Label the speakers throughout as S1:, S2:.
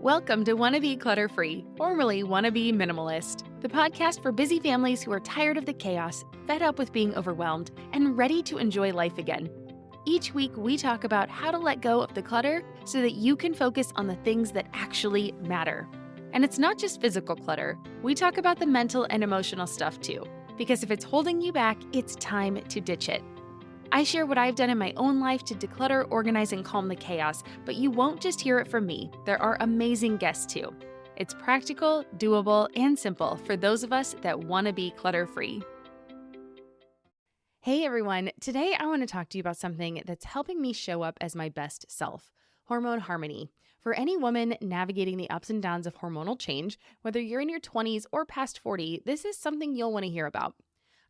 S1: Welcome to Wannabe Clutter Free, formerly Wannabe Minimalist, the podcast for busy families who are tired of the chaos, fed up with being overwhelmed, and ready to enjoy life again. Each week, we talk about how to let go of the clutter so that you can focus on the things that actually matter. And it's not just physical clutter, we talk about the mental and emotional stuff too, because if it's holding you back, it's time to ditch it. I share what I've done in my own life to declutter, organize, and calm the chaos, but you won't just hear it from me. There are amazing guests too. It's practical, doable, and simple for those of us that want to be clutter-free. Hey everyone, today I want to talk to you about something that's helping me show up as my best self, hormone harmony. For any woman navigating the ups and downs of hormonal change, whether you're in your 20s or past 40, this is something you'll want to hear about.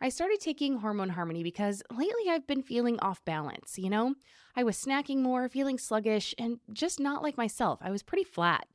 S1: I started taking Hormone Harmony because lately I've been feeling off balance, I was snacking more, feeling sluggish, and just not like myself. I was pretty flat.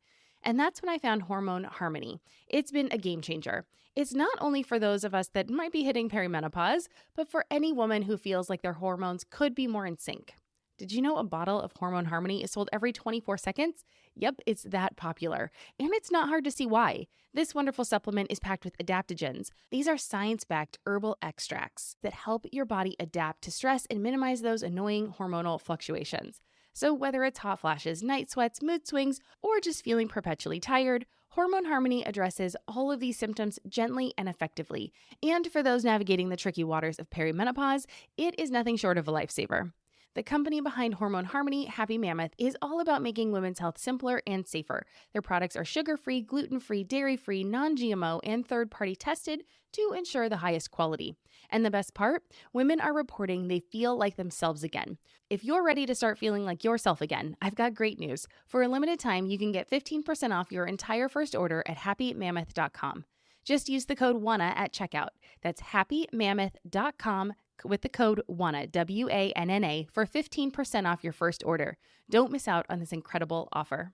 S1: And that's when I found Hormone Harmony. It's been a game changer. It's not only for those of us that might be hitting perimenopause, but for any woman who feels like their hormones could be more in sync. Did you know a bottle of Hormone Harmony is sold every 24 seconds? Yep, it's that popular. And it's not hard to see why. This wonderful supplement is packed with adaptogens. These are science-backed herbal extracts that help your body adapt to stress and minimize those annoying hormonal fluctuations. So whether it's hot flashes, night sweats, mood swings, or just feeling perpetually tired, Hormone Harmony addresses all of these symptoms gently and effectively. And for those navigating the tricky waters of perimenopause, it is nothing short of a lifesaver. The company behind Hormone Harmony, Happy Mammoth, is all about making women's health simpler and safer. Their products are sugar-free, gluten-free, dairy-free, non-GMO, and third-party tested to ensure the highest quality. And the best part? Women are reporting they feel like themselves again. If you're ready to start feeling like yourself again, I've got great news. For a limited time, you can get 15% off your entire first order at happymammoth.com. Just use the code WANNA at checkout. That's happymammoth.com with the code WANNA, WANNA, for 15% off your first order. Don't miss out on this incredible offer.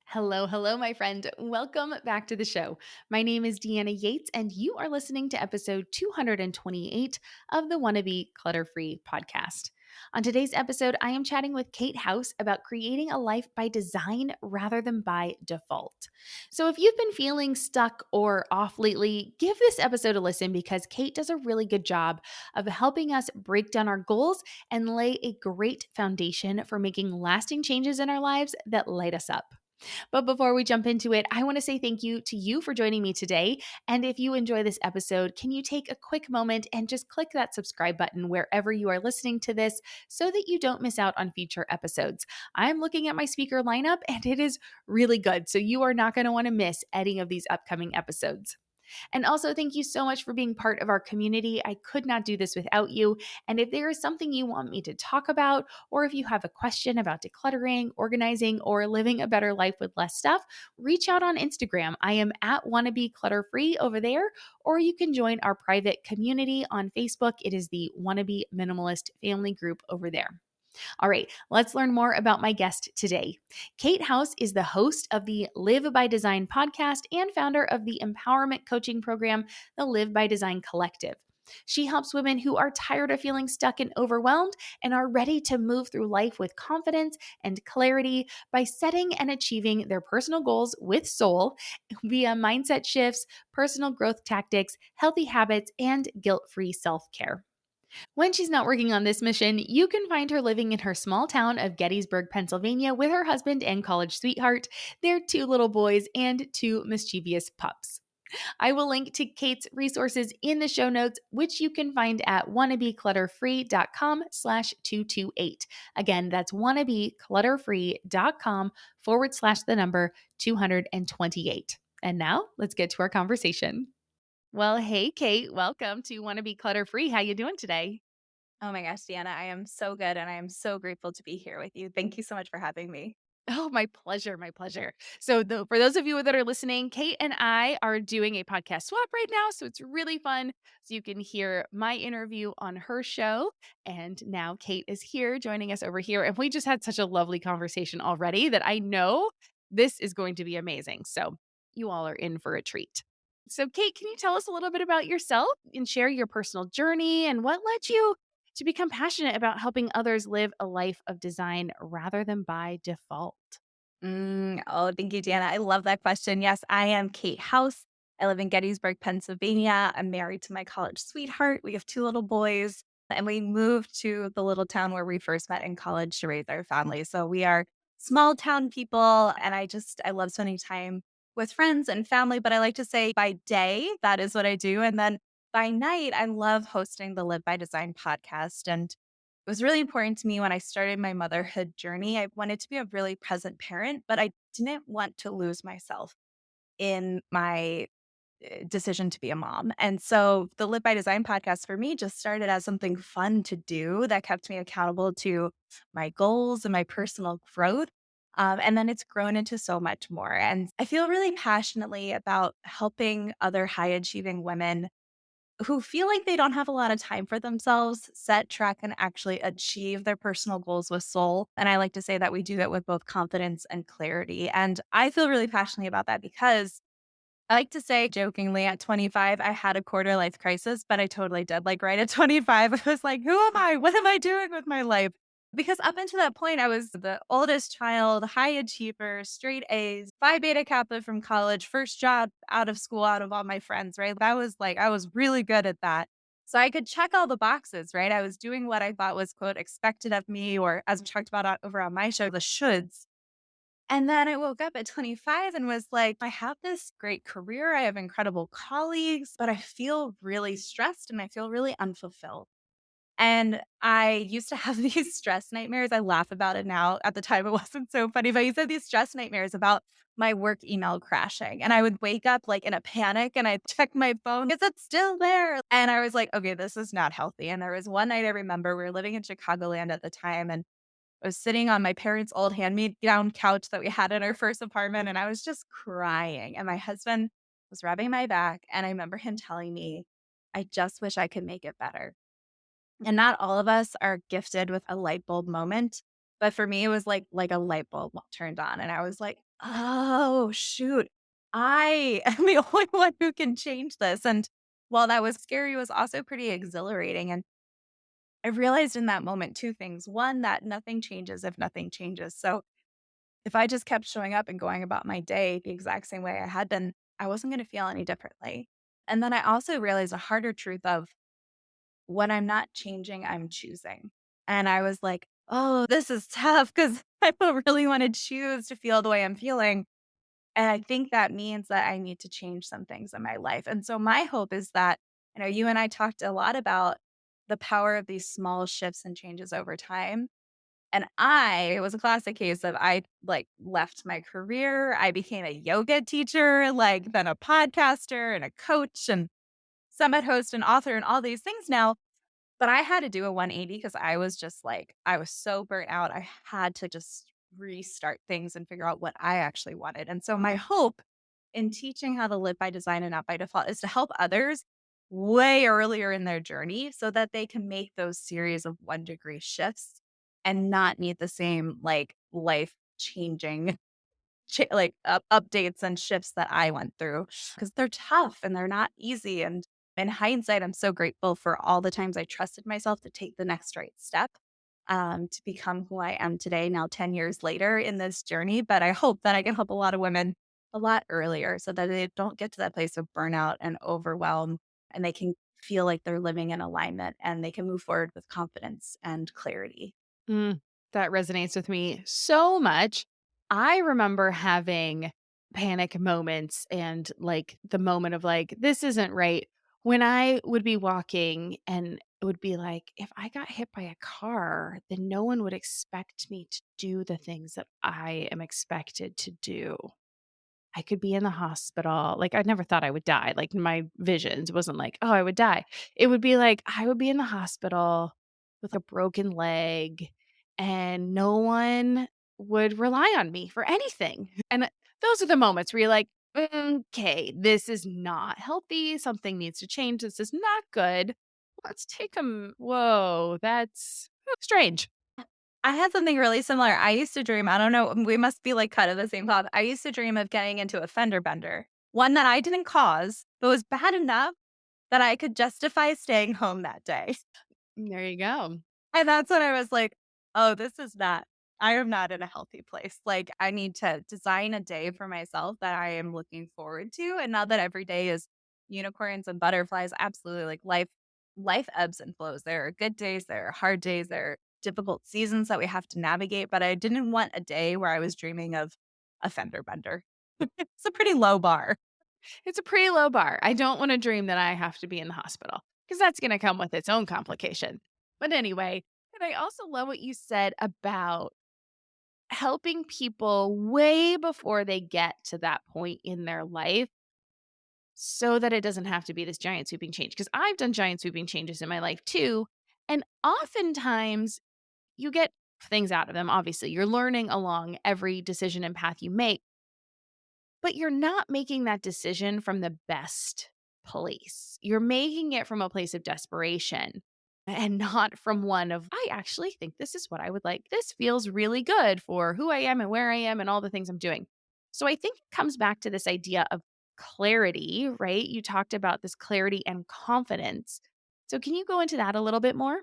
S1: Hello, my friend. Welcome back to the show. My name is Deanna Yates, and you are listening to episode 228 of the Wannabe Clutter Free podcast. On today's episode, I am chatting with Kate House about creating a life by design rather than by default. So if you've been feeling stuck or off lately, give this episode a listen because Kate does a really good job of helping us break down our goals and lay a great foundation for making lasting changes in our lives that light us up. But before we jump into it, I want to say thank you to you for joining me today. And if you enjoy this episode, can you take a quick moment and just click that subscribe button wherever you are listening to this so that you don't miss out on future episodes? I'm looking at my speaker lineup and it is really good. So you are not going to want to miss any of these upcoming episodes. And also, thank you so much for being part of our community. I could not do this without you. And if there is something you want me to talk about, or if you have a question about decluttering, organizing, or living a better life with less stuff, reach out on Instagram. I am at Wannabe Clutter Free over there, or you can join our private community on Facebook. It is the Wannabe Minimalist Family Group over there. All right, let's learn more about my guest today. Kate House is the host of the Live by Design podcast and founder of the empowerment coaching program, the Live by Design Collective. She helps women who are tired of feeling stuck and overwhelmed and are ready to move through life with confidence and clarity by setting and achieving their personal goals with soul via mindset shifts, personal growth tactics, healthy habits, and guilt-free self-care. When she's not working on this mission, you can find her living in her small town of Gettysburg, Pennsylvania with her husband and college sweetheart, their two little boys, and two mischievous pups. I will link to Kate's resources in the show notes, which you can find at wannabeclutterfree.com/228. Again, that's wannabeclutterfree.com/the number 228. And now let's get to our conversation. Well, hey, Kate, welcome to Want to Be Clutter Free. How you doing today?
S2: Oh my gosh, Deanna, I am so good and I am so grateful to be here with you. Thank you so much for having me.
S1: Oh, my pleasure, my pleasure. So, for those of you that are listening, Kate and I are doing a podcast swap right now, so it's really fun. So you can hear my interview on her show, and now Kate is here joining us over here, and we just had such a lovely conversation already that I know this is going to be amazing. So, you all are in for a treat. So, Kate, can you tell us a little bit about yourself and share your personal journey and what led you to become passionate about helping others live a life of design rather than by default?
S2: Oh, thank you, Deanna. I love that question. Yes, I am Kate House. I live in Gettysburg, Pennsylvania. I'm married to my college sweetheart. We have two little boys, and we moved to the little town where we first met in college to raise our family. So we are small town people, and I love spending time with friends and family. But I like to say by day, that is what I do. And then by night, I love hosting the Live by Design podcast. And it was really important to me when I started my motherhood journey. I wanted to be a really present parent, but I didn't want to lose myself in my decision to be a mom. And so the Live by Design podcast for me just started as something fun to do that kept me accountable to my goals and my personal growth. And then it's grown into so much more. And I feel really passionately about helping other high achieving women who feel like they don't have a lot of time for themselves, set, track, and actually achieve their personal goals with soul. And I like to say that we do that with both confidence and clarity. And I feel really passionately about that because I like to say jokingly at 25, I had a quarter life crisis, but I totally did. Like right at 25, I was like, who am I? What am I doing with my life? Because up until that point, I was the oldest child, high achiever, straight A's, Phi Beta Kappa from college, first job out of school, out of all my friends, right? That was like, I was really good at that. So I could check all the boxes, right? I was doing what I thought was, quote, expected of me, or as we talked about over on my show, the shoulds. And then I woke up at 25 and was like, I have this great career. I have incredible colleagues, but I feel really stressed and I feel really unfulfilled. And I used to have these stress nightmares. I laugh about it now. At the time, it wasn't so funny, but I used to have these stress nightmares about my work email crashing. And I would wake up like in a panic and I'd check my phone. Is it still there? And I was like, okay, this is not healthy. And there was one night I remember we were living in Chicagoland at the time. And I was sitting on my parents' old hand-me-down couch that we had in our first apartment, and I was just crying, and my husband was rubbing my back, and I remember him telling me, "I just wish I could make it better." And not all of us are gifted with a light bulb moment, but for me, it was like a light bulb turned on, and I was like, "Oh, shoot. I am the only one who can change this." And while that was scary, it was also pretty exhilarating, and I realized in that moment 2 things. One, that nothing changes if nothing changes. So if I just kept showing up and going about my day the exact same way I had been, I wasn't going to feel any differently. And then I also realized a harder truth of when I'm not changing, I'm choosing. And I was like, oh, this is tough because I don't really want to choose to feel the way I'm feeling. And I think that means that I need to change some things in my life. And so my hope is that, you and I talked a lot about the power of these small shifts and changes over time. And it was a classic case of I like left my career. I became a yoga teacher, like then a podcaster and a coach and summit host and author and all these things now. But I had to do a 180 because I was just like, I was so burnt out. I had to just restart things and figure out what I actually wanted. And so, my hope in teaching how to live by design and not by default is to help others way earlier in their journey so that they can make those series of 1 degree shifts and not need the same like life changing updates and shifts that I went through because 'cause they're tough and they're not easy, and in hindsight, I'm so grateful for all the times I trusted myself to take the next right step, to become who I am today now 10 years later in this journey, but I hope that I can help a lot of women a lot earlier so that they don't get to that place of burnout and overwhelm, and they can feel like they're living in alignment, and they can move forward with confidence and clarity.
S1: Mm, that resonates with me so much. I remember having panic moments and like the moment of like, this isn't right. When I would be walking and it would be like, if I got hit by a car, then no one would expect me to do the things that I am expected to do. I could be in the hospital. Like, I never thought I would die. Like, in my visions, it wasn't like, "Oh, I would die." It would be like, I would be in the hospital with a broken leg, and no one would rely on me for anything. And those are the moments where you're like, "Okay, this is not healthy. Something needs to change. This is not good. Let's take them." Whoa, that's strange.
S2: I had something really similar. I used to dream, I don't know, we must be like kind of the same cloth. I used to dream of getting into a fender bender, one that I didn't cause, but was bad enough that I could justify staying home that day.
S1: There you go.
S2: And that's when I was like, oh, this is not. I am not in a healthy place. Like, I need to design a day for myself that I am looking forward to, and not that every day is unicorns and butterflies. Absolutely, like, life ebbs and flows. There are good days, there are hard days, there are difficult seasons that we have to navigate, but I didn't want a day where I was dreaming of a fender bender. It's a pretty low bar.
S1: It's a pretty low bar. I don't want to dream that I have to be in the hospital because that's going to come with its own complication. But anyway, and I also love what you said about helping people way before they get to that point in their life so that it doesn't have to be this giant sweeping change. Because I've done giant sweeping changes in my life too. And oftentimes you get things out of them. Obviously, you're learning along every decision and path you make, but you're not making that decision from the best place. You're making it from a place of desperation and not from one of, I actually think this is what I would like. This feels really good for who I am and where I am and all the things I'm doing. So I think it comes back to this idea of clarity, right? You talked about this clarity and confidence. So can you go into that a little bit more?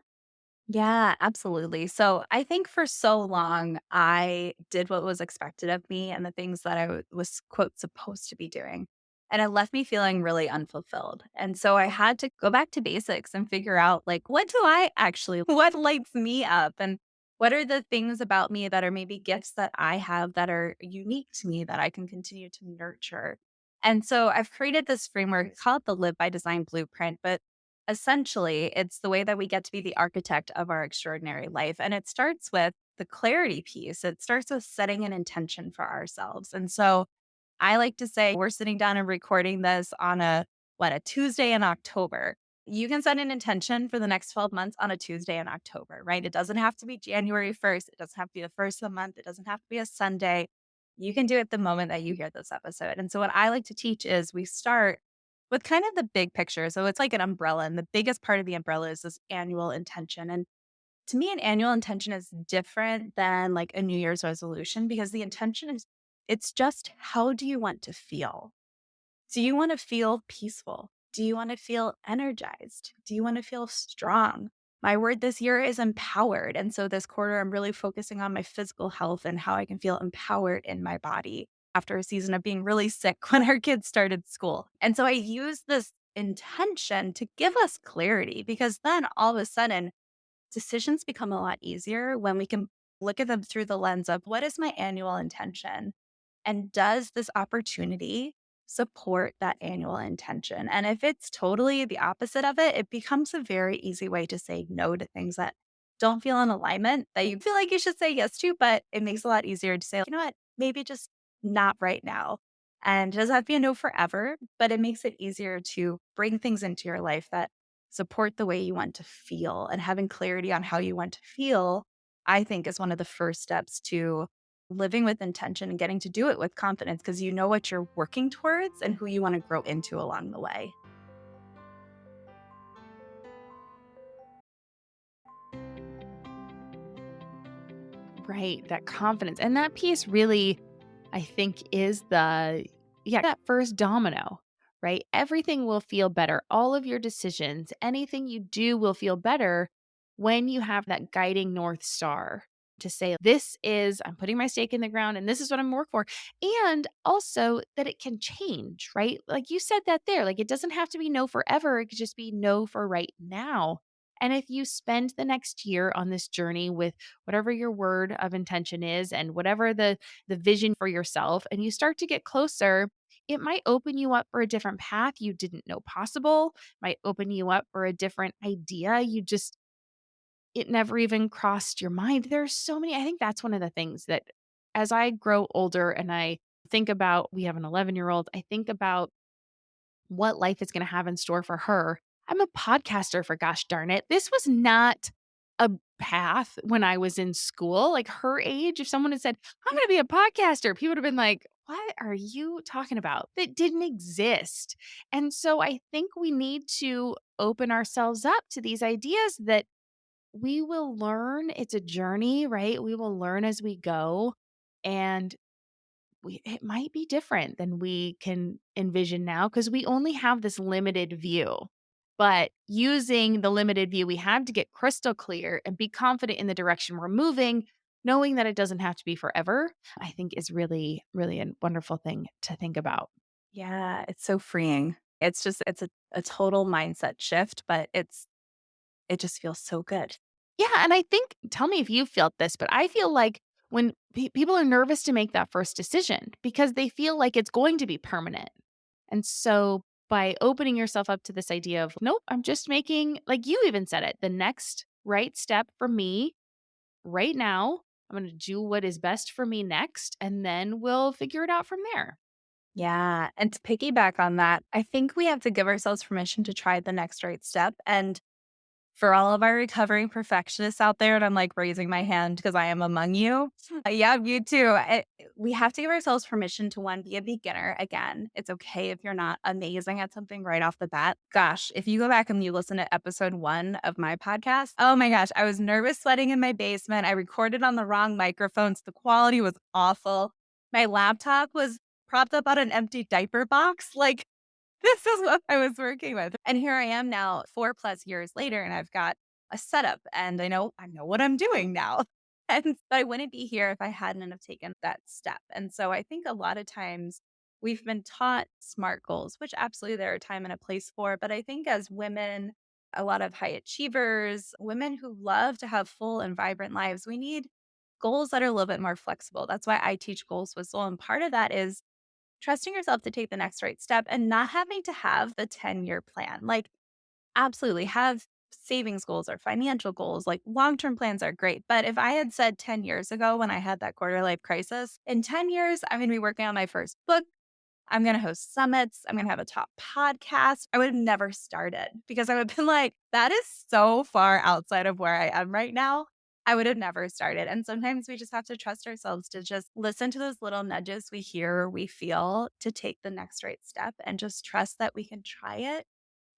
S2: Yeah, absolutely. So I think for so long, I did what was expected of me and the things that was, quote, supposed to be doing. And it left me feeling really unfulfilled. And so I had to go back to basics and figure out, like, what do I actually, what lights me up? And what are the things about me that are maybe gifts that I have that are unique to me that I can continue to nurture? And so I've created this framework, call it the Live by Design Blueprint, but essentially, it's the way that we get to be the architect of our extraordinary life. And it starts with the clarity piece. It starts with setting an intention for ourselves. And so I like to say we're sitting down and recording this on a Tuesday in October. You can set an intention for the next 12 months on a Tuesday in October, right? It doesn't have to be January 1st. It doesn't have to be the first of the month. It doesn't have to be a Sunday. You can do it the moment that you hear this episode. And so what I like to teach is we start with kind of the big picture. So it's like an umbrella, and the biggest part of the umbrella is this annual intention. And to me, an annual intention is different than like a New Year's resolution because the intention is it's just how do you want to feel? Do you want to feel peaceful? Do you want to feel energized? Do you want to feel strong? My word this year is empowered. And so this quarter, I'm really focusing on my physical health and how I can feel empowered in my body after a season of being really sick when our kids started school. And so I use this intention to give us clarity because then all of a sudden, decisions become a lot easier when we can look at them through the lens of what is my annual intention? And does this opportunity support that annual intention? And if it's totally the opposite of it, it becomes a very easy way to say no to things that don't feel in alignment that you feel like you should say yes to, but it makes it a lot easier to say, you know what, maybe just not right now. And it doesn't have to be a no forever, but it makes it easier to bring things into your life that support the way you want to feel. And having clarity on how you want to feel, I think, is one of the first steps to living with intention and getting to do it with confidence because you know what you're working towards and who you want to grow into along the way.
S1: Right. That confidence. And that piece really, I think, is that first domino, right? Everything will feel better. All of your decisions, anything you do will feel better when you have that guiding North Star to say, I'm putting my stake in the ground and this is what I'm working for. And also that it can change, right? Like you said that there, like it doesn't have to be no forever. It could just be no for right now. And if you spend the next year on this journey with whatever your word of intention is and whatever the vision for yourself and you start to get closer, it might open you up for a different path you didn't know possible, might open you up for a different idea it never even crossed your mind. There's so many. I think that's one of the things that as I grow older and I think about we have an 11-year-old, I think about what life is going to have in store for her. I'm a podcaster for gosh darn it. This was not a path when I was in school, like her age. If someone had said, I'm going to be a podcaster, people would have been like, what are you talking about? That didn't exist. And so I think we need to open ourselves up to these ideas that we will learn. It's a journey, right? We will learn as we go. And it might be different than we can envision now because we only have this limited view. But using the limited view we have to get crystal clear and be confident in the direction we're moving, knowing that it doesn't have to be forever, I think is really, really a wonderful thing to think about.
S2: Yeah, it's so freeing. It's a total mindset shift, but it just feels so good.
S1: Yeah, and I think tell me if you felt this, but I feel like when people are nervous to make that first decision because they feel like it's going to be permanent. And so by opening yourself up to this idea of, nope, I'm just making, like you even said it, the next right step for me right now. I'm going to do what is best for me next, and then we'll figure it out from there.
S2: Yeah, and to piggyback on that, I think we have to give ourselves permission to try the next right step, and for all of our recovering perfectionists out there, and I'm, like, raising my hand because I am among you. Yeah, you too. We have to give ourselves permission to, 1, be a beginner. Again, it's okay if you're not amazing at something right off the bat. Gosh, if you go back and you listen to episode 1 of my podcast, oh my gosh, I was nervous sweating in my basement. I recorded on the wrong microphones. The quality was awful. My laptop was propped up on an empty diaper box. Like, this is what I was working with. And here I am now 4 plus years later, and I've got a setup and I know what I'm doing now. And I wouldn't be here if I hadn't have taken that step. And so I think a lot of times we've been taught SMART goals, which absolutely there are a time and a place for. But I think as women, a lot of high achievers, women who love to have full and vibrant lives, we need goals that are a little bit more flexible. That's why I teach goals whistle. And part of that is trusting yourself to take the next right step and not having to have the 10-year plan. Like, absolutely have savings goals or financial goals. Like, long term plans are great. But if I had said 10 years ago when I had that quarter life crisis, in 10 years, I'm going to be working on my first book. I'm going to host summits. I'm going to have a top podcast. I would have never started because I would have been like, that is so far outside of where I am right now. I would have never started. And sometimes we just have to trust ourselves to just listen to those little nudges we hear or we feel to take the next right step and just trust that we can try it.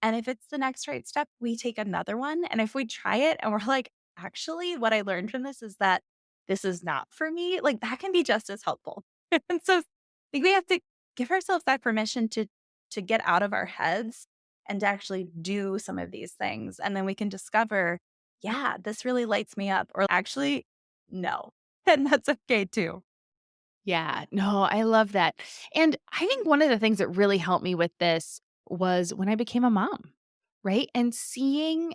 S2: And if it's the next right step, we take another one. And if we try it and we're like, actually, what I learned from this is that this is not for me, like that can be just as helpful. And so I think we have to give ourselves that permission to get out of our heads and to actually do some of these things. And then we can discover, yeah, this really lights me up. Or actually, no. And that's okay too.
S1: Yeah, no, I love that. And I think one of the things that really helped me with this was when I became a mom, right? And seeing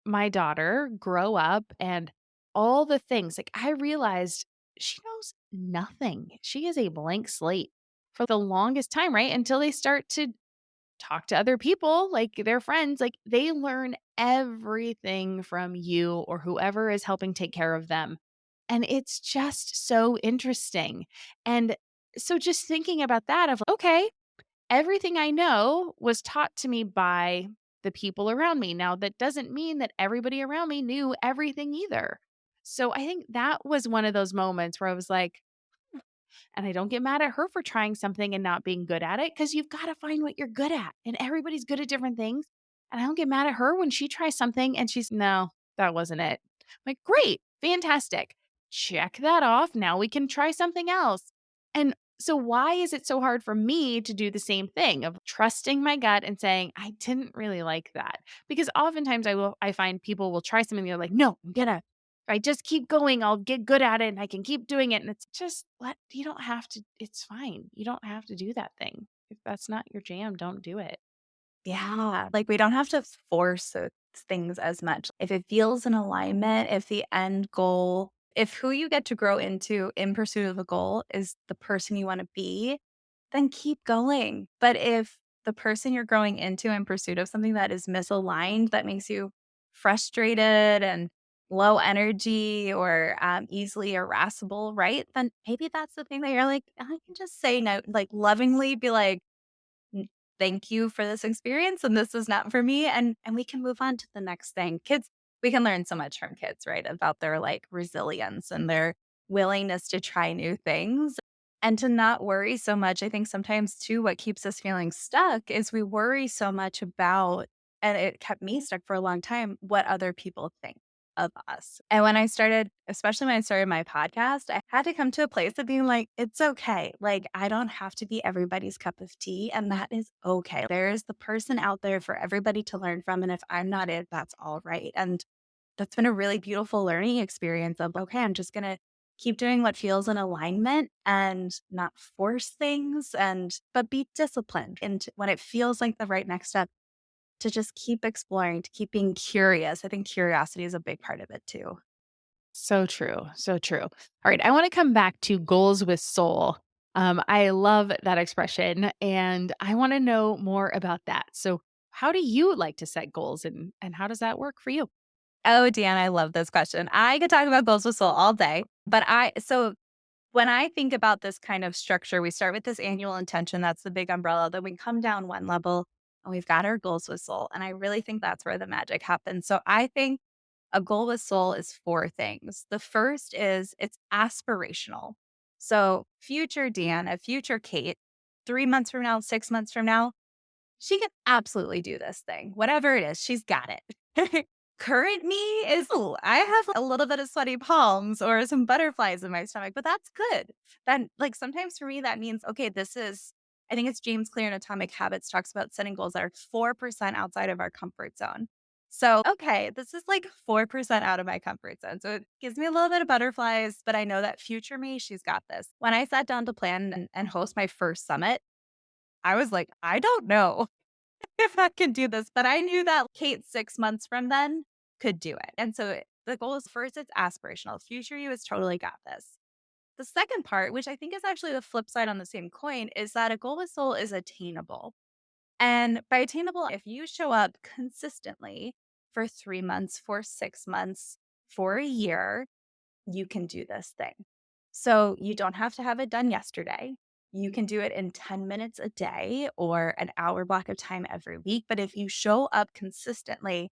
S1: my daughter grow up and all the things, like I realized she knows nothing. She is a blank slate for the longest time, right? Until they start to talk to other people, like their friends, like they learn everything from you or whoever is helping take care of them. And it's just so interesting. And so just thinking about that of okay, everything I know was taught to me by the people around me. Now that doesn't mean that everybody around me knew everything either. So I think that was one of those moments where I was like, and I don't get mad at her for trying something and not being good at it because you've got to find what you're good at. And everybody's good at different things. And I don't get mad at her when she tries something and she's, no, that wasn't it. I'm like, great, fantastic. Check that off. Now we can try something else. And so, why is it so hard for me to do the same thing of trusting my gut and saying, I didn't really like that? Because oftentimes I find people will try something, they're like, no, I'm gonna if I just keep going, I'll get good at it and I can keep doing it. And it's just you don't have to, it's fine. You don't have to do that thing. If that's not your jam, don't do it.
S2: Yeah, like, we don't have to force things as much. If it feels in alignment, if the end goal if who you get to grow into in pursuit of a goal is the person you wanna be, then keep going. But if the person you're growing into in pursuit of something that is misaligned, that makes you frustrated and low energy or, easily irascible, right? Then maybe that's the thing that you're like, I can just say no, like, lovingly be like, "N thank you for this experience, and this is not for me," and we can move on to the next thing. Kids we can learn so much from kids, right? About their, like, resilience and their willingness to try new things, and to not worry so much. I think sometimes too, what keeps us feeling stuck is we worry so much about and it kept me stuck for a long time, what other people think of us. And when I started especially when I started my podcast, I had to come to a place of being like, "It's okay. Like, I don't have to be everybody's cup of tea, and that is okay. There is the person out there for everybody to learn from, and if I'm not it, that's all right." And that's been a really beautiful learning experience of, "Okay, I'm just gonna keep doing what feels in alignment and not force things but be disciplined. And when it feels like the right next step, to just keep exploring, to keep being curious. I think curiosity is a big part of it too.
S1: So true. So true. All right. I want to come back to goals with soul. I love that expression and I want to know more about that. So, how do you like to set goals and how does that work for you?
S2: Oh, Dan, I love this question. I could talk about goals with soul all day, so when I think about this kind of structure, we start with this annual intention. That's the big umbrella. Then we come down one level and we've got our goals with soul. And I really think that's where the magic happens. So I think a goal with soul is four things. The first is it's aspirational. So future Deanna, future Kate, 3 months from now, 6 months from now, she can absolutely do this thing. Whatever it is, she's got it. Current me is, "Ooh, I have a little bit of sweaty palms or some butterflies in my stomach, but that's good." Then, like, sometimes for me, that means, okay, this is I think it's James Clear in Atomic Habits talks about setting goals that are 4% outside of our comfort zone. So, okay, this is like 4% out of my comfort zone. So it gives me a little bit of butterflies, but I know that future me, she's got this. When I sat down to plan and host my first summit, I was like, I don't know if I can do this, but I knew that Kate 6 months from then could do it. And so the goal is first, it's aspirational. Future you has totally got this. The second part, which I think is actually the flip side on the same coin, is that a goal with soul is attainable. And by attainable, if you show up consistently for 3 months, for 6 months, for a year, you can do this thing. So you don't have to have it done yesterday. You can do it in 10 minutes a day or an hour block of time every week. But if you show up consistently,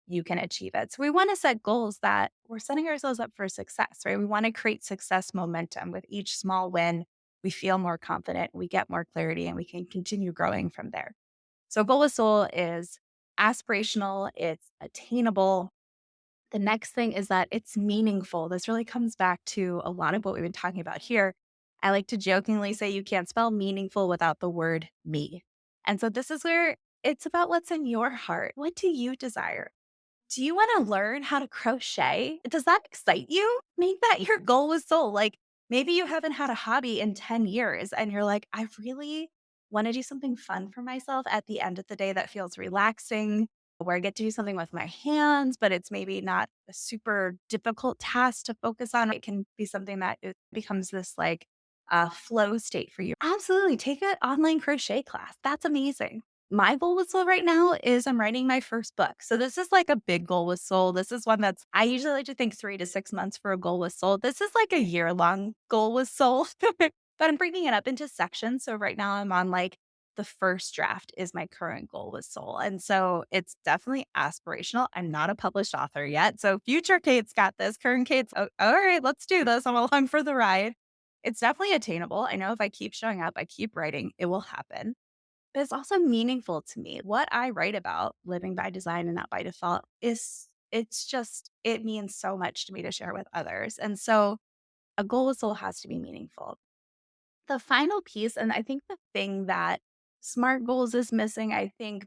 S2: you can achieve it. So we want to set goals that we're setting ourselves up for success, right? We want to create success momentum with each small win. We feel more confident, we get more clarity, and we can continue growing from there. So, goal with soul is aspirational, it's attainable, the next thing is that it's meaningful. This really comes back to a lot of what we've been talking about here. I like to jokingly say you can't spell meaningful without the word me. And so this is where it's about what's in your heart. What do you desire? Do you want to learn how to crochet? Does that excite you? Make that your goal with soul. Like maybe you haven't had a hobby in 10 years and you're like, I really want to do something fun for myself at the end of the day that feels relaxing, where I get to do something with my hands, but it's maybe not a super difficult task to focus on. It can be something that it becomes this like flow state for you. Absolutely. Take an online crochet class. That's amazing. My goal with soul right now is I'm writing my first book. So this is like a big goal with soul. This is one that's I usually like to think 3 to 6 months for a goal with soul. This is like a year long goal with soul. But I'm breaking it up into sections. So right now I'm on like the first draft is my current goal with soul. And so it's definitely aspirational. I'm not a published author yet. So future Kate's got this. Current Kate's, oh, all right, let's do this. I'm along for the ride. It's definitely attainable. I know if I keep showing up, I keep writing, it will happen. But it's also meaningful to me. What I write about, living by design and not by default, it means so much to me to share with others. And so a goal with soul has to be meaningful. The final piece, and I think the thing that SMART goals is missing, I think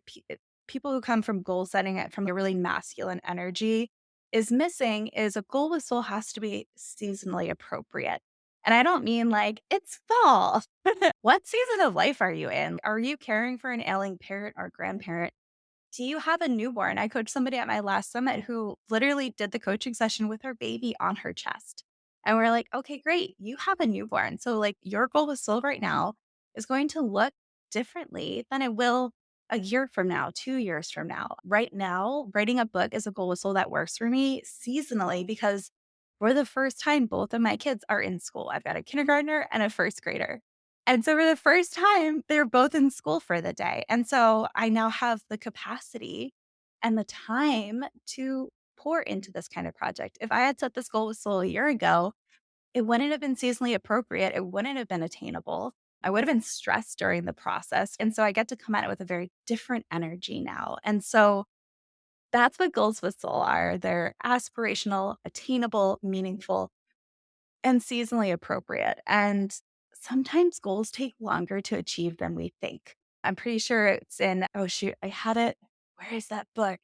S2: people who come from goal setting it from a really masculine energy is missing is a goal with soul has to be seasonally appropriate. And I don't mean like it's fall. What season of life are you in? Are you caring for an ailing parent or grandparent? Do you have a newborn? I coached somebody at my last summit who literally did the coaching session with her baby on her chest. And we're like, okay, great. You have a newborn. So, like, your goal with soul right now is going to look differently than it will a year from now, 2 years from now. Right now, writing a book is a goal with soul that works for me seasonally because for the first time, both of my kids are in school. I've got a kindergartner and a first grader. And so for the first time, they're both in school for the day. And so I now have the capacity and the time to pour into this kind of project. If I had set this goal with Soul a year ago, it wouldn't have been seasonally appropriate. It wouldn't have been attainable. I would have been stressed during the process. And so I get to come at it with a very different energy now. And so that's what goals with soul are. They're aspirational, attainable, meaningful, and seasonally appropriate. And sometimes goals take longer to achieve than we think. I'm pretty sure it's in, oh shoot, I had it. Where is that book?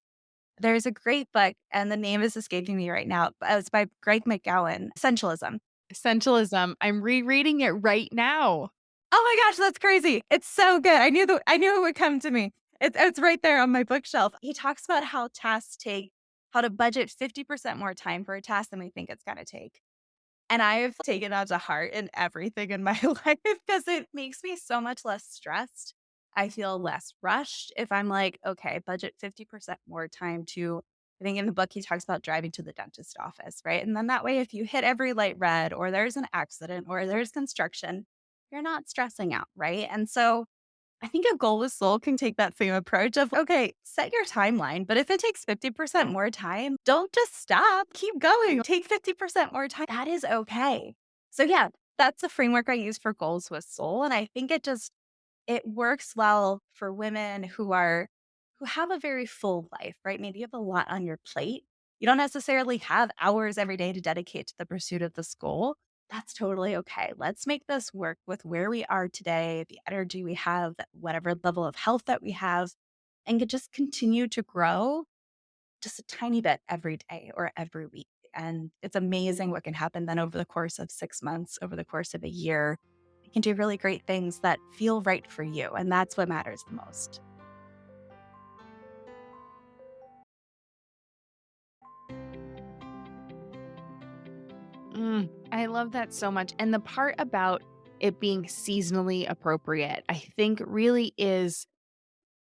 S2: There's a great book, and the name is escaping me right now. It's by Greg McGowan, Essentialism.
S1: Essentialism. I'm rereading it right now.
S2: Oh my gosh, that's crazy. It's so good. I knew it would come to me. It's right there on my bookshelf. He talks about how tasks take how to budget 50% more time for a task than we think it's gonna take. And I've taken that to heart in everything in my life because it makes me so much less stressed. I feel less rushed if I'm like, okay, budget 50% more time to, I think in the book, he talks about driving to the dentist office, right? And then that way, if you hit every light red or there's an accident or there's construction, you're not stressing out, right? And so I think a goal with soul can take that same approach of, okay, set your timeline, but if it takes 50% more time, don't just stop, keep going. Take 50% more time. That is okay. So yeah, that's the framework I use for goals with soul. And I think it works well for women who have a very full life, right? Maybe you have a lot on your plate. You don't necessarily have hours every day to dedicate to the pursuit of this goal. That's totally okay. Let's make this work with where we are today, the energy we have, whatever level of health that we have, and could just continue to grow just a tiny bit every day or every week. And it's amazing what can happen then over the course of 6 months, over the course of a year. You can do really great things that feel right for you. And that's what matters the most.
S1: I love that so much. And the part about it being seasonally appropriate, I think really is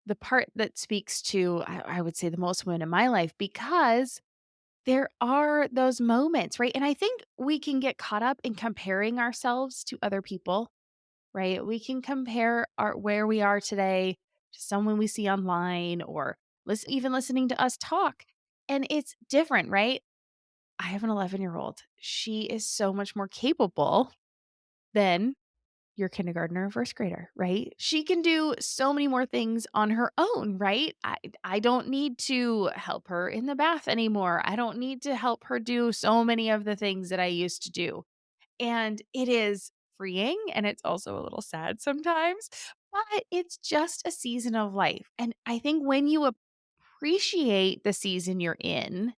S1: the part that speaks to, I would say, the most women in my life because there are those moments, right? And I think we can get caught up in comparing ourselves to other people, right? We can compare our where we are today to someone we see online or even listening to us talk. And it's different, right? I have an 11-year-old. She is so much more capable than your kindergartner or first grader, right? She can do so many more things on her own, right? I don't need to help her in the bath anymore. I don't need to help her do so many of the things that I used to do. And it is freeing and it's also a little sad sometimes, but it's just a season of life. And I think when you appreciate the season you're in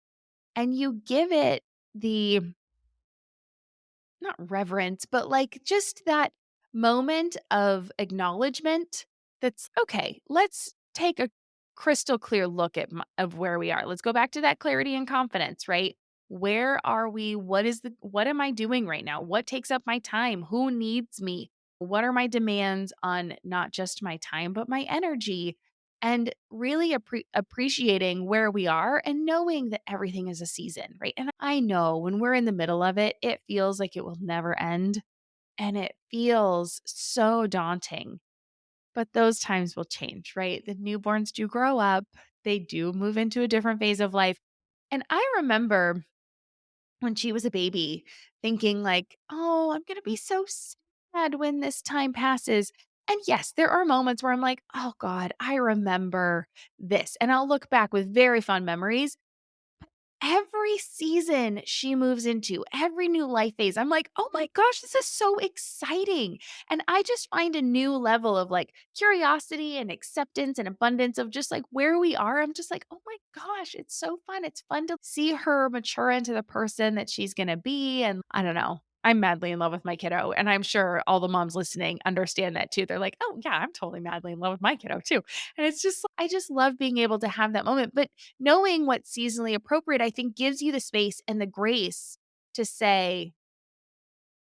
S1: and you give it the not reverence, but like just that moment of acknowledgement that's okay. Let's take a crystal clear look of where we are. Let's go back to that clarity and confidence, right? Where are we? What am I doing right now? What takes up my time? Who needs me? What are my demands on not just my time, but my energy? And really appreciating where we are and knowing that everything is a season, right? And I know when we're in the middle of it, it feels like it will never end and it feels so daunting. But those times will change, right? The newborns do grow up, they do move into a different phase of life. And I remember when she was a baby thinking like, "Oh, I'm going to be so sad when this time passes." And yes, there are moments where I'm like, "Oh god, I remember this." And I'll look back with very fond memories. Every season she moves into, every new life phase, I'm like, "Oh my gosh, this is so exciting." And I just find a new level of, like, curiosity and acceptance and abundance of just, like, where we are. I'm just like, "Oh my gosh, it's so fun." It's fun to see her mature into the person that she's gonna be, and I don't know. I'm madly in love with my kiddo, and I'm sure all the moms listening understand that too. They're like, "Oh, yeah, I'm totally madly in love with my kiddo too." And it's just I just love being able to have that moment, but knowing what's seasonally appropriate, I think gives you the space and the grace to say,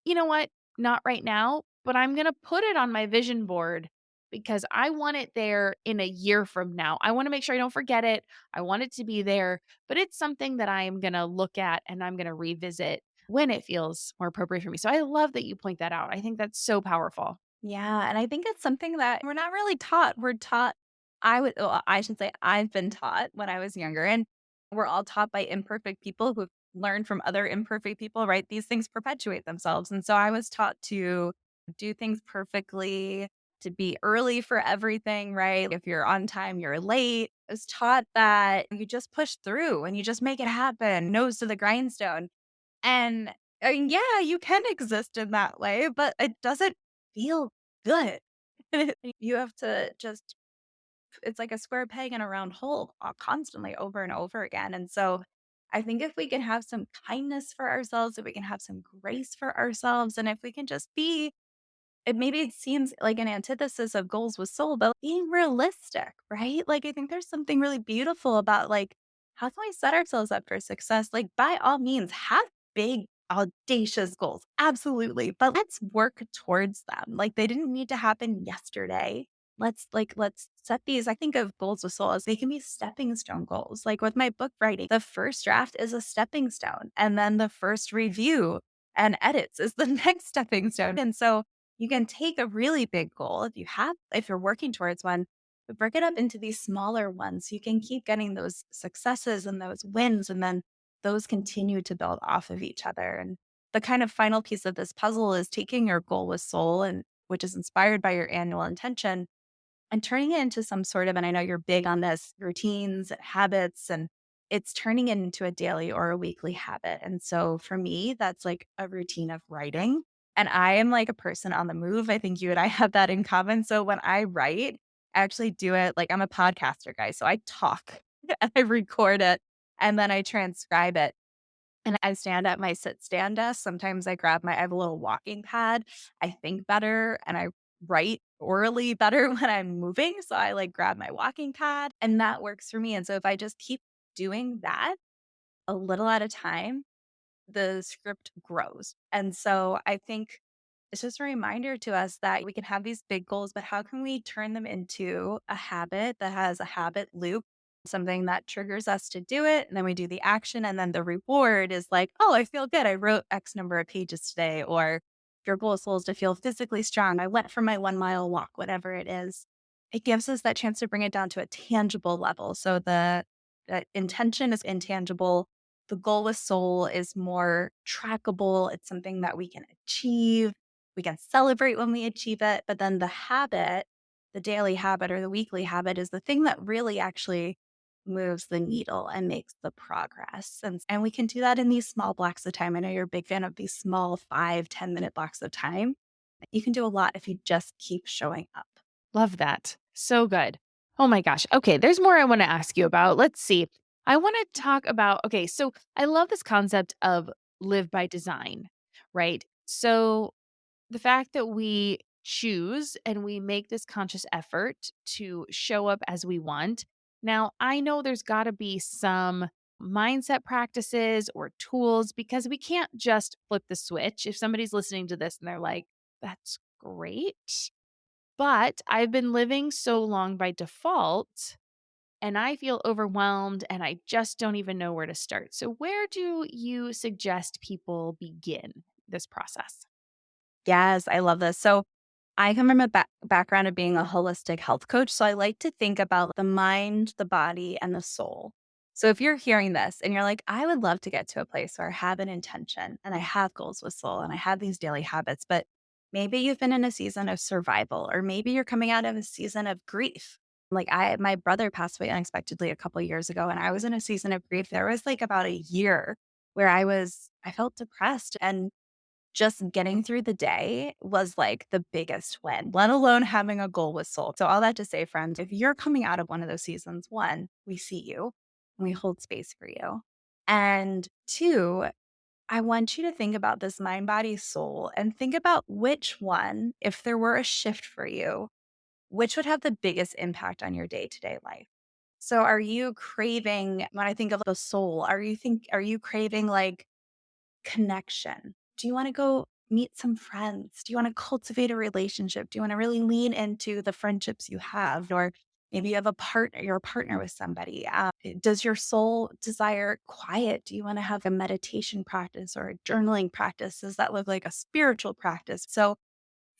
S1: you know what? Not right now, but I'm going to put it on my vision board because I want it there in a year from now. I want to make sure I don't forget it. I want it to be there, but it's something that I am going to look at and I'm going to revisit when it feels more appropriate for me. So I love that you point that out. I think that's so powerful.
S2: Yeah, and I think it's something that we're not really taught. We're taught I should say I've been taught when I was younger, and we're all taught by imperfect people who've learned from other imperfect people, right? These things perpetuate themselves. And so I was taught to do things perfectly, to be early for everything, right? If you're on time, you're late. I was taught that you just push through and you just make it happen, nose to the grindstone. And, I mean, yeah, you can exist in that way, but it doesn't feel good. You have to just it's like a square peg in a round hole, constantly over and over again, and so I think if we can have some kindness for ourselves, if we can have some grace for ourselves, and if we can just be maybe it seems like an antithesis of goals with soul, but being realistic, right? Like, I think there's something really beautiful about like, how can we set ourselves up for success? Like, by all means, have big, audacious goals. Absolutely. But let's work towards them. Like, they didn't need to happen yesterday. Let's set these. I think of goals with soul as they can be stepping stone goals. Like with my book writing, the first draft is a stepping stone. And then the first review and edits is the next stepping stone. And so you can take a really big goal if you're working towards one, but break it up into these smaller ones. So you can keep getting those successes and those wins, and then those continue to build off of each other. And the kind of final piece of this puzzle is taking your goal with soul and which is inspired by your annual intention and turning it into some sort of, and I know you're big on this, routines, habits, and it's turning it into a daily or a weekly habit. And so for me, that's like a routine of writing. And I am like a person on the move. I think you and I have that in common. So when I write, I actually do it like I'm a podcaster guy. So I talk and I record it and then I transcribe it. And I stand at my sit stand desk. Sometimes I have a little walking pad. I think better and I write orally better when I'm moving. So I like grab my walking pad and that works for me. And so if I just keep doing that a little at a time, the script grows. And so I think it's just a reminder to us that we can have these big goals, but how can we turn them into a habit that has a habit loop, something that triggers us to do it? And then we do the action. And then the reward is like, oh, I feel good. I wrote X number of pages today. Or if your goal is to feel physically strong, I went for my 1 mile walk, whatever it is. It gives us that chance to bring it down to a tangible level. So the intention is intangible, the goal with soul is more trackable. It's something that we can achieve. We can celebrate when we achieve it. But then the habit, the daily habit or the weekly habit is the thing that really actually moves the needle and makes the progress. And we can do that in these small blocks of time. I know you're a big fan of these small 5-10 minute blocks of time. You can do a lot if you just keep showing up.
S1: Love that. So good. Oh my gosh. Okay, there's more I want to ask you about. Let's see. I want to talk about, okay, so I love this concept of live by design, right? So the fact that we choose and we make this conscious effort to show up as we want. Now, I know there's got to be some mindset practices or tools because we can't just flip the switch. If somebody's listening to this and they're like, that's great, but I've been living so long by default and I feel overwhelmed and I just don't even know where to start. So, where do you suggest people begin this process?
S2: Yes, I love this. So I come from a background of being a holistic health coach. So I like to think about the mind, the body, and the soul. So if you're hearing this and you're like, I would love to get to a place where I have an intention and I have goals with soul and I have these daily habits, but maybe you've been in a season of survival, or maybe you're coming out of a season of grief. Like my brother passed away unexpectedly a couple years ago, and I was in a season of grief. There was like about a year where I felt depressed and just getting through the day was like the biggest win, let alone having a goal with soul. So, all that to say, friends, if you're coming out of one of those seasons, one, we see you and we hold space for you. And two, I want you to think about this mind, body, soul and think about which one, if there were a shift for you, which would have the biggest impact on your day to day life. So, are you craving, when I think of the soul, are you craving like connection? Do you want to go meet some friends? Do you want to cultivate a relationship? Do you want to really lean into the friendships you have? Or maybe you have a partner, you're a partner with somebody. Does your soul desire quiet? Do you want to have a meditation practice or a journaling practice? Does that look like a spiritual practice? So,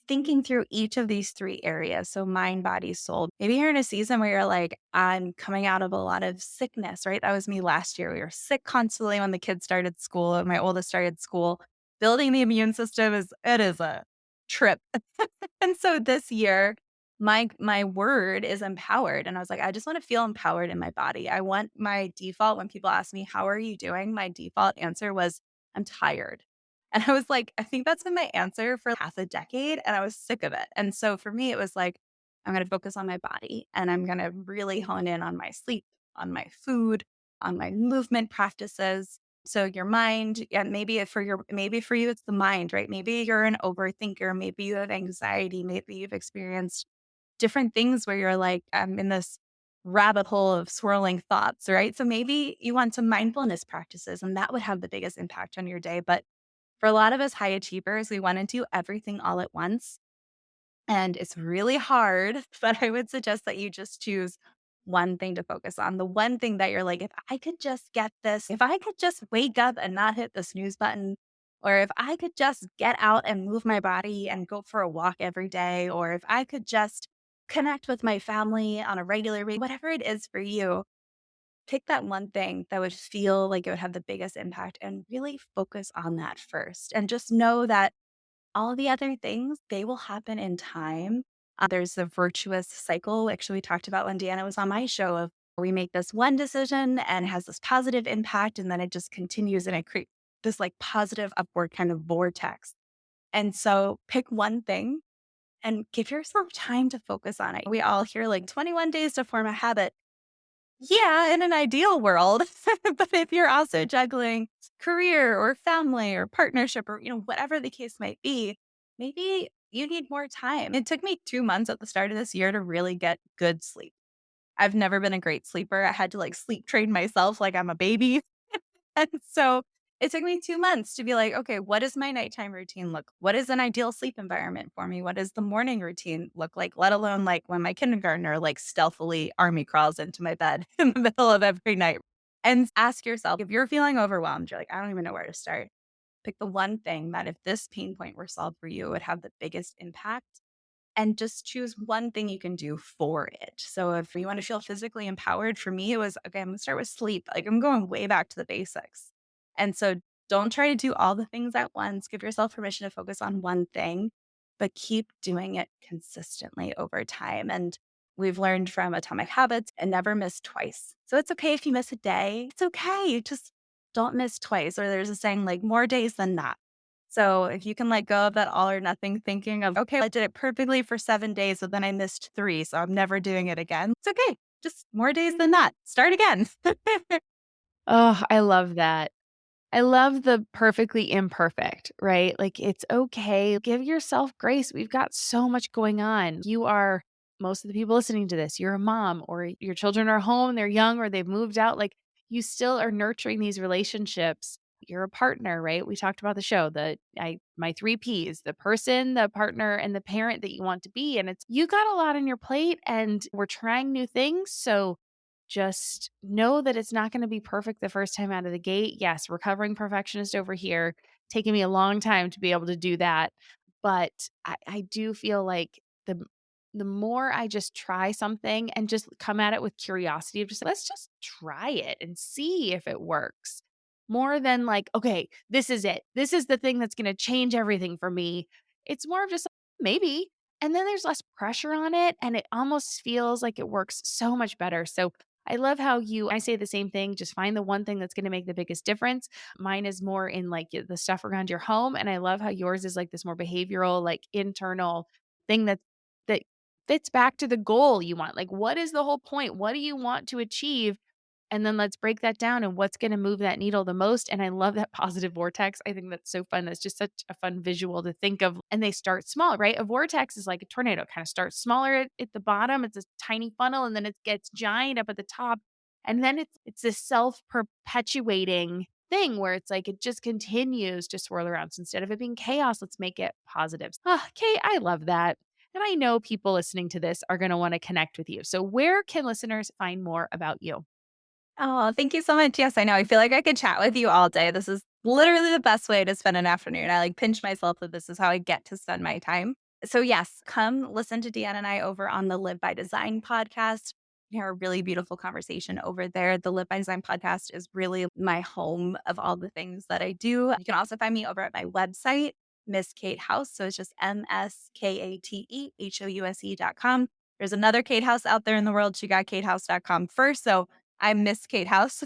S2: thinking through each of these three areas. So, mind, body, soul. Maybe you're in a season where you're like, I'm coming out of a lot of sickness, right? That was me last year. We were sick constantly when the kids started school. My oldest started school. Building the immune system it is a trip. And so this year, my word is empowered. And I was like, I just want to feel empowered in my body. I want my default when people ask me, how are you doing? My default answer was, I'm tired. And I was like, I think that's been my answer for half a decade, and I was sick of it. And so for me, it was like, I'm going to focus on my body and I'm going to really hone in on my sleep, on my food. on my movement practices. So your mind, and maybe for you it's the mind, right? Maybe you're an overthinker, maybe you have anxiety, maybe you've experienced different things where you're like, I'm in this rabbit hole of swirling thoughts, right? So maybe you want some mindfulness practices and that would have the biggest impact on your day. But for a lot of us high achievers, we want to do everything all at once. And it's really hard, but I would suggest that you just choose one thing to focus on. The one thing that you're like, if I could just get this, if I could just wake up and not hit the snooze button, or if I could just get out and move my body and go for a walk every day, or if I could just connect with my family on a regular basis, whatever it is for you, pick that one thing that would feel like it would have the biggest impact and really focus on that first. And just know that all the other things, they will happen in time. There's the virtuous cycle. Actually, we talked about when Deanna was on my show of we make this one decision and has this positive impact, and then it just continues and it creates this like positive upward kind of vortex. And so pick one thing and give yourself time to focus on it. We all hear like 21 days to form a habit. Yeah, in an ideal world. But if you're also juggling career or family or partnership or, whatever the case might be, maybe you need more time. It took me 2 months at the start of this year to really get good sleep. I've never been a great sleeper. I had to like sleep train myself like I'm a baby. And so it took me 2 months to be like, okay, what does my nighttime routine look? What is an ideal sleep environment for me? What does the morning routine look like? Let alone like when my kindergartner like stealthily army crawls into my bed in the middle of every night. And ask yourself, if you're feeling overwhelmed, you're like, I don't even know where to start. Pick the one thing that if this pain point were solved for you, it would have the biggest impact and just choose one thing you can do for it. So if you want to feel physically empowered, for me, it was okay, I'm gonna start with sleep. Like I'm going way back to the basics. And so don't try to do all the things at once. Give yourself permission to focus on one thing, but keep doing it consistently over time. And we've learned from Atomic Habits and never miss twice. So it's okay if you miss a day. It's okay. Just don't miss twice. Or there's a saying like more days than not. So if you can let go of that all or nothing thinking of, okay, I did it perfectly for 7 days, but then I missed three. So I'm never doing it again. It's okay. Just more days than that. Start again.
S1: Oh, I love that. I love the perfectly imperfect, right? Like, it's okay. Give yourself grace. We've got so much going on. You are, most of the people listening to this, you're a mom or your children are home, they're young or they've moved out. Like, you still are nurturing these relationships. You're a partner, right? We talked about the show, my three P's, the person, the partner, and the parent that you want to be. And it's, you got a lot on your plate and we're trying new things. So just know that it's not gonna be perfect the first time out of the gate. Yes, recovering perfectionist over here, taking me a long time to be able to do that, but I do feel like the more I just try something and just come at it with curiosity of just, "Let's just try it and see if it works," more than like, "Okay, this is it. This is the thing that's gonna change everything for me." It's more of just, "Maybe," and then there's less pressure on it, and it almost feels like it works so much better. So I love how I say the same thing, just find the one thing that's gonna make the biggest difference. Mine is more in like the stuff around your home. And I love how yours is like this more behavioral, like internal thing that fits back to the goal you want. Like, what is the whole point? What do you want to achieve? And then let's break that down and what's gonna move that needle the most. And I love that positive vortex. I think that's so fun. That's just such a fun visual to think of. And they start small, right? A vortex is like a tornado, it kind of starts smaller at the bottom. It's a tiny funnel, and then it gets giant up at the top. And then it's this self-perpetuating thing where it's like it just continues to swirl around. So instead of it being chaos, let's make it positive. Ah, Kate, I love that. And I know people listening to this are going to want to connect with you. So, where can listeners find more about you?
S2: Oh, thank you so much. Yes, I know. I feel like I could chat with you all day. This is literally the best way to spend an afternoon. I like pinch myself that this is how I get to spend my time. So, yes, come listen to Deanna and I over on the Live by Design podcast. We have a really beautiful conversation over there. The Live by Design podcast is really my home of all the things that I do. You can also find me over at my website, Miss Kate House. So it's just MSKATEHOUSE.com. There's another Kate House out there in the world. She got katehouse.com first. So I miss Kate House.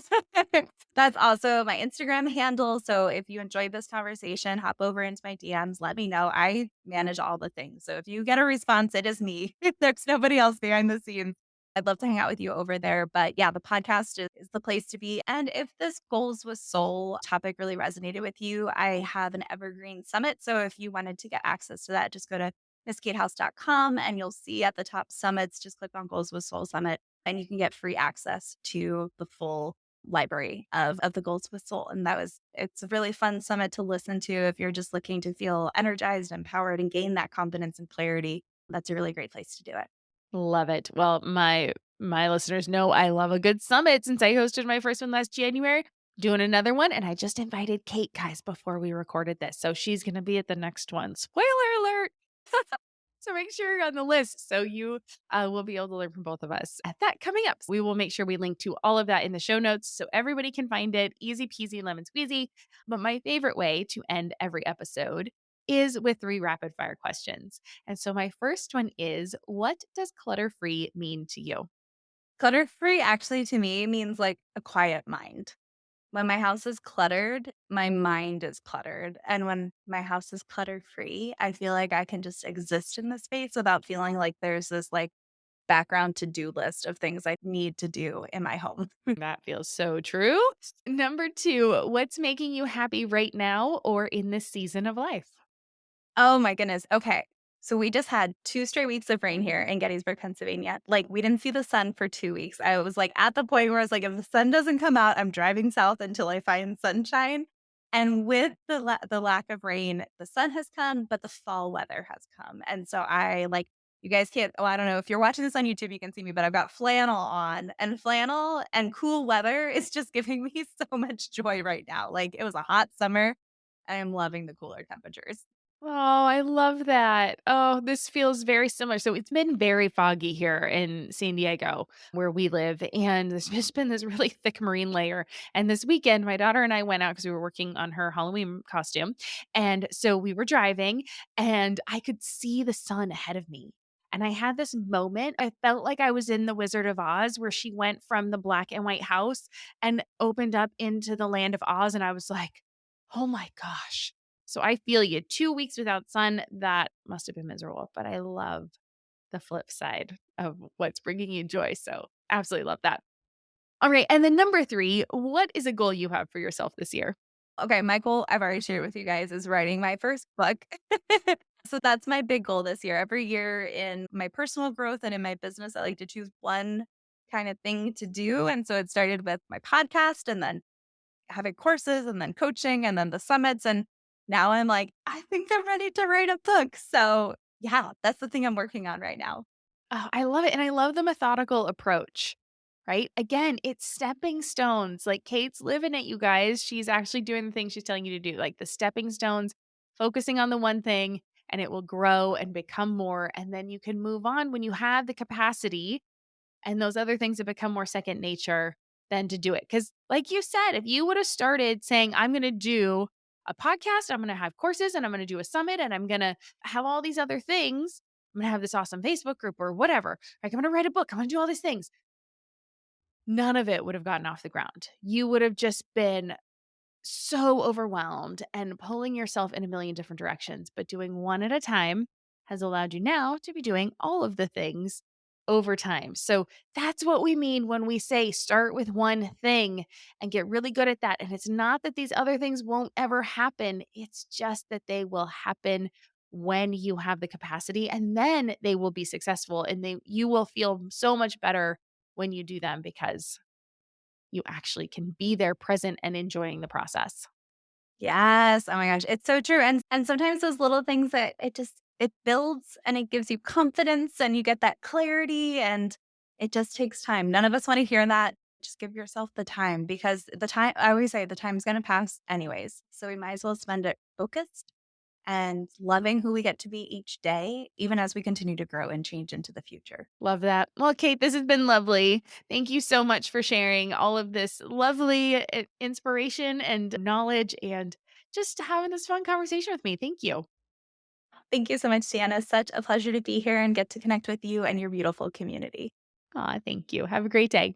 S2: That's also my Instagram handle. So if you enjoyed this conversation, hop over into my DMs. Let me know. I manage all the things. So if you get a response, it is me. There's nobody else behind the scenes. I'd love to hang out with you over there. But yeah, the podcast is the place to be. And if this goals with soul topic really resonated with you, I have an evergreen summit. So if you wanted to get access to that, just go to misskatehouse.com and you'll see at the top summits, just click on Goals with Soul Summit and you can get free access to the full library of the Goals with Soul. And it's a really fun summit to listen to if you're just looking to feel energized, empowered, and gain that confidence and clarity. That's a really great place to do it.
S1: Love it. Well, my listeners know I love a good summit since I hosted my first one last January. Doing another one, and I just invited Kate, guys, before we recorded this. So she's going to be at the next one. Spoiler alert. So make sure you're on the list so you will be able to learn from both of us at that coming up. We will make sure we link to all of that in the show notes so everybody can find it. Easy peasy lemon squeezy. But my favorite way to end every episode is with 3 rapid fire questions. And so my first one is, what does clutter free mean to you?
S2: Clutter free actually to me means like a quiet mind. When my house is cluttered, my mind is cluttered. And when my house is clutter free, I feel like I can just exist in the space without feeling like there's this like background to do list of things I need to do in my home.
S1: That feels so true. Number 2, what's making you happy right now or in this season of life?
S2: Oh my goodness. Okay. So we just had 2 straight weeks of rain here in Gettysburg, Pennsylvania. Like, we didn't see the sun for 2 weeks. I was, like, at the point where I was like, "If the sun doesn't come out, I'm driving south until I find sunshine." And with the lack of rain, the sun has come, but the fall weather has come. And so you guys can't I don't know if you're watching this on YouTube, you can see me, but I've got flannel on, and flannel and cool weather is just giving me so much joy right now. Like, it was a hot summer. I am loving the cooler temperatures.
S1: Oh, I love that. Oh, this feels very similar. So it's been very foggy here in San Diego where we live, and there's just been this really thick marine layer. And this weekend, my daughter and I went out because we were working on her Halloween costume. And so we were driving, and I could see the sun ahead of me. And I had this moment. I felt like I was in The Wizard of Oz, where she went from the black and white house and opened up into the land of Oz. And I was like, oh my gosh, so I feel you. 2 weeks without sun, that must have been miserable, but I love the flip side of what's bringing you joy, so absolutely love that. Alright, and then number 3, what is a goal you have for yourself this year?
S2: Okay, my goal, I've already shared with you guys, is writing my first book. So that's my big goal this year. Every year in my personal growth and in my business, I like to choose one kind of thing to do. And so it started with my podcast and then having courses and then coaching and then the summits. And now I'm like, I think I'm ready to write a book. So yeah, that's the thing I'm working on right now.
S1: Oh, I love it, and I love the methodical approach, right? Again, it's stepping stones, like, Kate's living it, you guys. She's actually doing the things she's telling you to do, like, the stepping stones, focusing on the one thing, and it will grow and become more, and then you can move on when you have the capacity and those other things have become more second nature than to do it. Because, like you said, if you would have started saying, I'm going to do a podcast, I'm going to have courses, and I'm going to do a summit, and I'm going to have all these other things, I'm going to have this awesome Facebook group or whatever. Like, I'm going to write a book, I'm going to do all these things. None of it would have gotten off the ground. You would have just been so overwhelmed and pulling yourself in a million different directions, but doing one at a time has allowed you now to be doing all of the things over time. So that's what we mean when we say start with one thing and get really good at that. And it's not that these other things won't ever happen, it's just that they will happen when you have the capacity, and then they will be successful, and you will feel so much better when you do them because you actually can be there present and enjoying the process.
S2: Yes. Oh my gosh. It's so true. And sometimes those little things that it builds and it gives you confidence and you get that clarity and it just takes time. None of us want to hear that. Just give yourself the time because the time I always say the time's gonna pass anyways. So we might as well spend it focused and loving who we get to be each day, even as we continue to grow and change into the future.
S1: Love that. Well, Kate, this has been lovely. Thank you so much for sharing all of this lovely inspiration and knowledge and just having this fun conversation with me. Thank you.
S2: Thank you so much, Sienna. Such a pleasure to be here and get to connect with you and your beautiful community.
S1: Aw, thank you. Have a great day.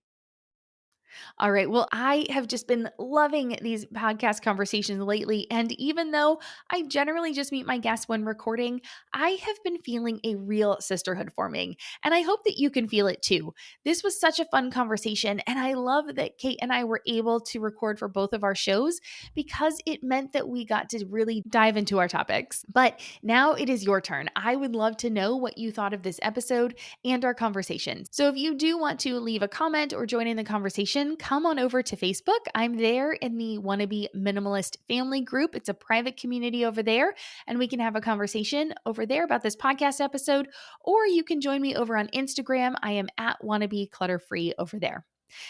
S1: All right. Well, I have just been loving these podcast conversations lately. And even though I generally just meet my guests when recording, I have been feeling a real sisterhood forming. And I hope that you can feel it too. This was such a fun conversation. And I love that Kate and I were able to record for both of our shows because it meant that we got to really dive into our topics. But now it is your turn. I would love to know what you thought of this episode and our conversation. So if you do want to leave a comment or join in the conversation, come on over to Facebook. I'm there in the Wannabe Minimalist family group. It's a private community over there, and we can have a conversation over there about this podcast episode. Or you can join me over on Instagram. I am at Wannabe Clutter Free over there.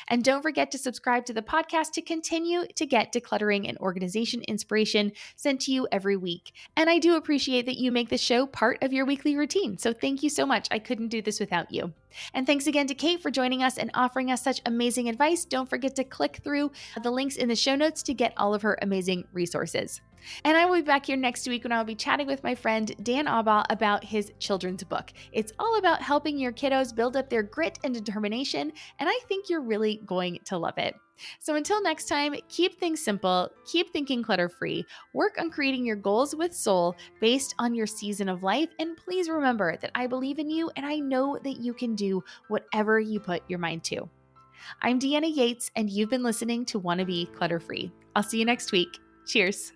S1: And don't forget to subscribe to the podcast to continue to get decluttering and organization inspiration sent to you every week. And I do appreciate that you make the show part of your weekly routine. So thank you so much. I couldn't do this without you. And thanks again to Kate for joining us and offering us such amazing advice. Don't forget to click through the links in the show notes to get all of her amazing resources. And I will be back here next week when I'll be chatting with my friend Dan Abba about his children's book. It's all about helping your kiddos build up their grit and determination, and I think you're really going to love it. So until next time, keep things simple, keep thinking clutter-free, work on creating your goals with soul based on your season of life, and please remember that I believe in you and I know that you can do whatever you put your mind to. I'm Deanna Yates, and you've been listening to Wannabe Clutter Free. I'll see you next week. Cheers.